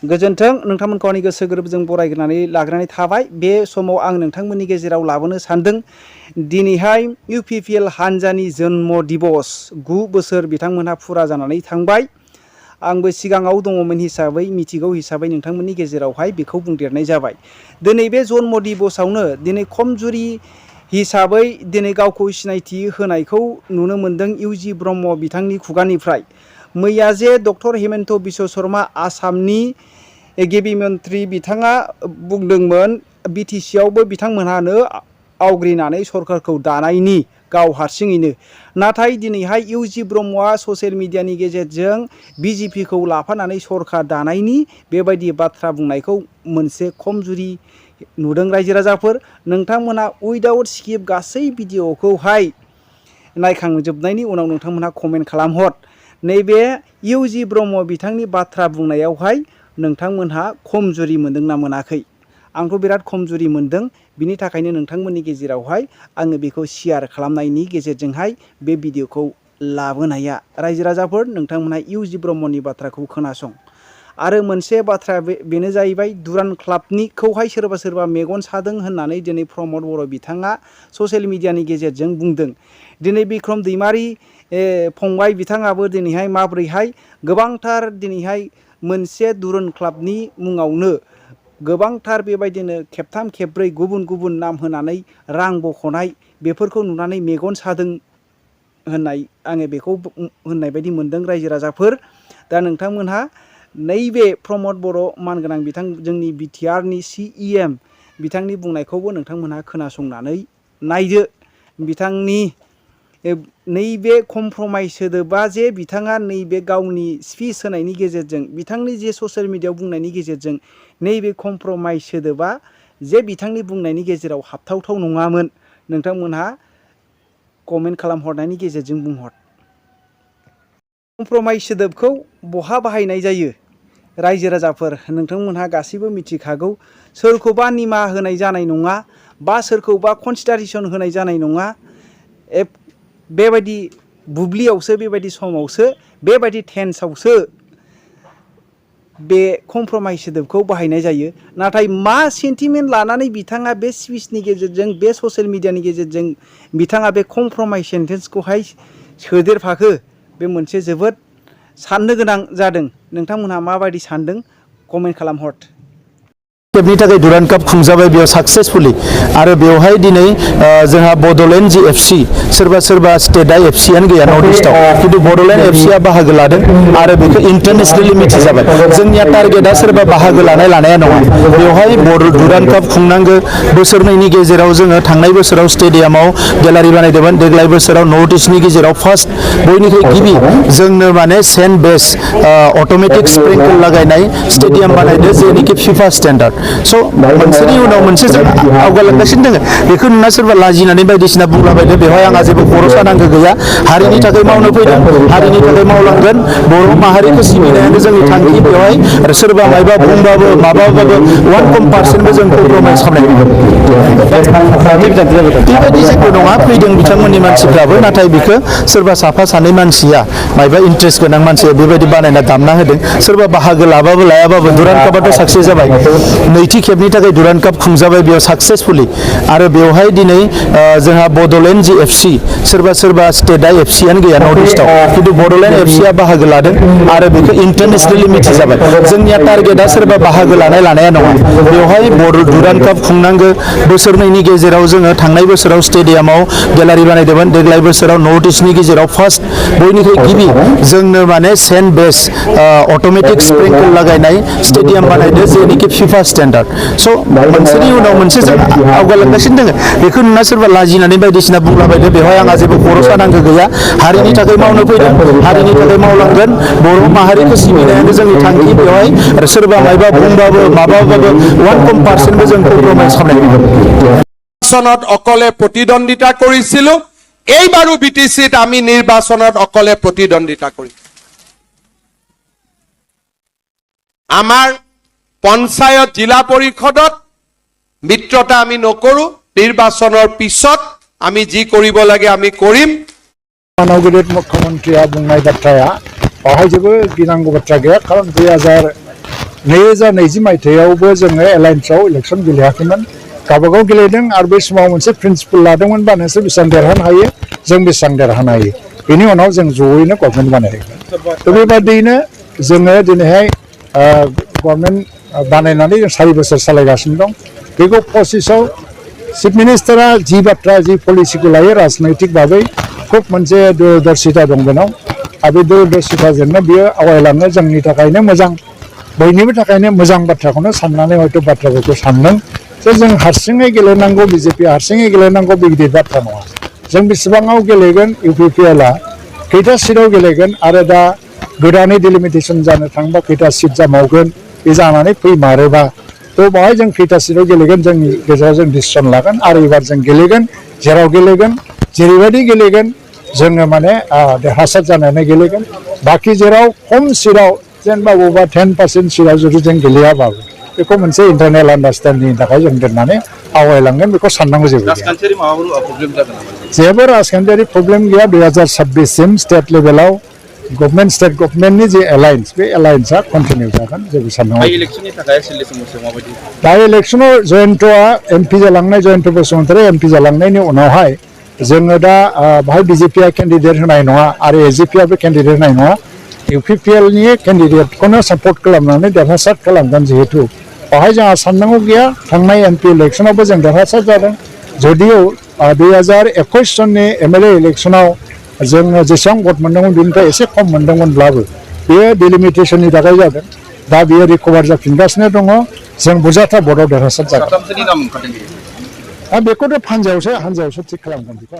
गोजोन्थों नोंथांमोनखौ आंनि गोसो गोरबोजों बरायग्रोनानै लाग्रोनाय थाबाय। बे समाव आं नोंथांमोननि गेजेराव लाबोनो सानदों दिनैहाय UPPL हानजानि जन्म दिबस 9 बोसोर बिथांमोनहा फुरा जानानै थांबाय। आंबो सिगाङाव दङमोन हिसाबै मिथिगौ हिसाबै नोंथांमोननि गेजेरावहाय बेखौ बुंदेरनाय जाबाय। दिनै बे जन्म दिबसआवनो दिनै खमजुरि हिसाबै दिनै गावखौ सिनायथि होनायखौ नुनो मोनदों UG ब्रह्म बिथांनि खुगानिफ्राय। मैया जे डक्टर हेमन्त बिश्व शर्मा आसामनि गिबि मन्त्रि बिथाङा बुंदोंमोन BTC आवबो बिथांमोनहानो आवग्रिनानै सरकारखौ दानायनि गाव हारसिङैनो। नाथाय दिनैहाय UG ब्रह्मआ ससियेल मिडियानि गेजेरजों BJP खौ लाफानानै सरकार दानायनि बेबायदि बाथ्रा बुंनायखौ मोनसे खमजुरि नुदों रायजो राजाफोर। नोंथांमोना उइदाउट स्किप गासै भिडिअखौहाय नायखांजोबनायनि उनाव नोंथांमोनहा कमेन्ट खालामहर। नैबे UG ब्रह्म बिथांनि बाथ्रा बुंनायावहाय नोंथांमोनहा खमजुरि मोनदोंना मोनाखै? आंथ' बिराद खमजुरि मोनदों। बिनि थाखायनो नोंथांमोननि गेजेरावहाय आङो बेखौ शेयार खालामनायनि गेजेरजोंहाय बे भिडिअखौ लाबोनाया। रायजो राजाफोर नोंथांमोनहा UG ब्रह्मनि बाथ्राखौ खोनासं। आरो मोनसे बाथ्रा बेनो जाहैबाय दुरान क्लाबनिखौहाय सोरबा सोरबा मेगन सादों होननानै दिनै प्रमद बर' बिथाङा ससियेल मिडियानि गेजेरजों बुंदों। दिनै बिक्रम दैमारि फंबाय बिथाङाबो दिनैहाय माब्रैहाय गोबांथार दिनैहाय मोनसे दुरुन क्लाबनि मुङावनो गोबांथार बेबायदिनो खेबथाम खेबब्रै गुबुन गुबुन नाम होनानै रां बख'नाय बेफोरखौ नुनानै मेगन सादों होननाय आङो बेखौ होननाय बायदि मोनदों रायजो राजाफोर। दा नोंथांमोनहा नैबे प्रमद बर' मानगोनां बिथां जोंनि BTRनि CEM बिथांनि बुंनायखौबो नोंथांमोनहा खोनासंनानै नायदो। बिथांनि नैबे कमप्रमाइस सोदोबा जे बिथाङा नैबे गावनि स्पिच होनायनि गेजेरजों बिथांनि जे ससियेल मिडियायाव बुंनायनि गेजेरजों नैबे कमप्रमाइस सोदोबा जे बिथांनि बुंनायनि गेजेराव हाबथावथाव नङामोन। नोंथांमोनहा कमेन्ट खालामहरनायनि गेजेरजों बुंहर। कमप्रमाइस सोदोबखौ बहा बाहायनाय जायो? रायजो राजाफोर नोंथांमोनहा गासैबो मिथिखागौ। सोरखौबा निमाहा होनाय जानाय नङा बा सोरखौबा कनसिडारेसन होनाय जानाय नङा। बेबायदि बुब्लियावसो बेबायदि समावसो बेबायदि टेन्सआवसो बे कमप्रमाइस सोदोबखौ बाहायनाय जायो। नाथाय मा सेन्टिमेन्ट लानानै बिथाङा बे स्पिचनि गेजेरजों बे ससियेल मिडियानि गेजेरजों बिथाङा बे कमप्रमाइस सेन्टेन्सखौहाय सोदेरफाखो बे मोनसे जोबोद साननो गोनां जादों। नोंथांमोनहा माबायदि सानदों कमेन्ट खालामहर। खेबनि थाखाय दुरान काप खुंजाबाय बेयाव साक्सेसफुली आरो बेवहाय दिनै जोंहा बड'लेण्ड जि FC सोरबा सोरबा स्टेटआ FCआनो गैया नर्थ इस्टआव खिन्थु बड'लेण्ड FCआ बाहागो लादों आरो बेखौ इन्टारनेसनेलि मिथिजाबाय। जोंनिया टारगेटआ सोरबा बाहागो लानाया नङा। बेवहाय दुरान काप खुंनांगौ। बोसोरनैनि गेजेराव जोङो थांनाय बोसोराव स्टेडियामाव गेलारि बानायदोंमोन। देग्लाय बोसोराव नर्थ इस्टनि गेजेराव फार्स्ट बयनिख्रुइ गिबि जोंनो माने सेन्ट बेस अट'मेटिक स्प्रिंकल लागायनाय स्टेडियाम बानायदो जेनिखि FIFA स्टेन्डार्ड। स' मोनसेनि उनाव मोनसे जों आवगायलांगासिनो दङ। बेखौ नुना सोरबा लाजिनानै बायदिसिना बुंलाबायदो बेवहाय आंहा जेबो खर' सानांगौ गैया। हारिनि थाखाय मावनो फैदों, हारिनि थाखाय मावलांगोन। बर' माहारिखौ सिबिनायानो जोंनि थांखि बेवहाय। आरो सोरबा मायबा बुंबाबो माबाबाबो 1% जों कमप्रमाइस खालामनाय बेबायदि जेबो नङा। फैदों बिथांमोननि मानसिफ्राबो नाथाय बेखौ सोरबा साफा सानै मानसिया मायबा इन्ट्रेस्ट गोनां मानसिया बेबायदि बानायना दामना होदों। सोरबा बाहागो लाबाबो लायाबाबो दुरान कापआथ' साक्सेस जाबाय। नैथि खेबनि थाखाय दुरान काप खुंजाबाय बेयाव साक्सेसफुली आरो बेवहाय दिनै जोंहा बड'लेण्ड जि FC सोरबा सोरबा स्टेटआ FCआनो गैया नर्थ इस्टआव खिन्थु बड'लेण्ड FCआ बाहागो लादों आरो बेखौ इन्टारनेसनेलि मिथिजाबाय। जोंनिया टारगेटआ सोरबा बाहागो लानाया नङा। बेवहाय दुरान काप खुंनांगौ। बोसोरनैनि गेजेराव जोङो थांनाय बोसोराव स्टेडियामाव गेलारि बानायदोंमोन। देग्लाय बोसोराव नर्थ इस्टनि गेजेराव फार्स्ट बयनिख्रुइ गिबि जोंनो माने सेन्ट बेस अट'मेटिक स्प्रिंकल लागायनाय स्टेडियाम बानायदो जेनिखि FIFA स्टेन्डार्ड। स' मोनसेनि उनाव मोनसे जों आवगायलांगासिनो दङ। बेखौ नुना सोरबा लाजिनानै बायदिसिना बुंलाबायदो बेवहाय आंहा जेबो खर' सानांगौ गैया। हारिनि थाखाय मावनो फैदों, हारिनि थाखाय मावलांगोन। बर' माहारिखौ सिबिनायानो जोंनि थांखि बेवहाय। आरो सोरबा मायबा बुंबाबो माबाबाबो 1% जों कमप्रमाइस खालामनाय নিৰ্বাচনত অকলে প্ৰতিদ্বন্দ্বিতা কৰিছিলো। এইবাৰো BTCত আমি নিৰ্বাচনত অকলে প্ৰতিদ্বন্দ্বিতা কৰিম। আমাৰ পঞ্চায়ত জিলা পৰিষদত মিত্ৰতা আমি নকৰো। নিৰ্বাচনৰ পিছত আমি যি কৰিব লাগে আমি কৰিম। मानवगिरित मुख्यमंत्री बुंनाय बाथ्राया बाहाय जेबो गिनांगौ बाथ्रा गैया। कारण 2019 2020 मायथाइयावबो जोङो एलायन्सआव इलेक्सन गेलेयाखैमोन गावबागाव गेलेदों आरो बे समाव मोनसे प्रिन्सिपल लादोंमोनबा नोंसोर बेसेबां देरहानो हायो जों बेसेबां देरहानो हायो बेनि उनाव जों जयैनो गभर्नमेन्ट बानायदों थ' बेबादियैनो जोङो दिनैहाय गभर्नमेन्ट बानायनानै जों 4 बोसोर सालायगासिनो दं बेखौ पसिसाव चिफ मिनिस्टारा जि बाथ्रा जि पलिसिखौ लायो राजनैतिक भाबै खुब मोनसे दूरदर्शिता दं बेनाव आरो बे दूरदर्शिताजोंनो बियो आवगायलांनो जोंनि थाखायनो मोजां बयनिबो थाखायनो मोजां बाथ्राखौनो साननानै हयथ' बाथ्राफोरखौ सानदों जे जों हारसिङै गेलेनांगौ बिजेपि हारसिङै गेलेनांगौ बे गिदिर बाथ्रा नङा जों बेसेबाङाव गेलेगोन UPPLआ खैथा सिटआव गेलेगोन आरो दा गोदानै डिलिमिटेसन जानो थांबा खैथा सिट जामावगोन बे जानानै फैमारोबा थ' बेवहाय जों खैथा सिटआव गेलेगोन जोंनि गेजेराव जों डिसिसन लागोन आरो एबार जों गेलेगोन जेराव गेलेगोन जेरैबायदि गेलेगोन जोङो माने देरहासार जानानै गेलेगोन बाखि जेराव खम सिटआव जेनेबा बबेबा 10% सिटआव जुदि जों गेलेयाबाबो बेखौ मोनसे इन्टारनेल आन्डारस्टेन्डिंनि थाखाय जों दोननानै आवगायलांगोन बेखौ साननांगौ जेबो राजखान्थियारि प्रब्लेम गैया 2026 सिम स्टेट लेभेलाव गभर्नमेन्ट स्टेट गभर्नमेन्टनि जे एलायन्स बे एलायन्सआ कन्टिनिउ जागोन जेबो साननांगौ दा इलेक्सनाव जयन्तआ MP जालांनाय जयन्त बसुमतारी MP जालांनायनि उनावहाय जोङो दा बाहाय BJPआ केन्डिडेट होनाय नङा आरो AJPआबो केन्डिडेट होनाय नङा UPPLनि केन्डिडेटखौनो सापर्ट खालामनानै देरहासार खालामगोन जिहेतु बेवहाय जोंहा साननांगौ गैया थांनाय MP इलेक्सनावबो जों देरहासार जादों जदिव 2021 सननि MLA इलेक्सनाव जोङो जेसेबां भट मोनदोंमोन बेनिफ्राय एसे खम मोनदोंमोनब्लाबो बेयो डिलिमिटेसननि थाखाय जादों दा बेयो रिकभार जाफिनगासिनो दङ जों बुरजाथार भटआव देरहासार जागोन दा बेखौथ' हानजायावसो थिग खालामगोन बेखौ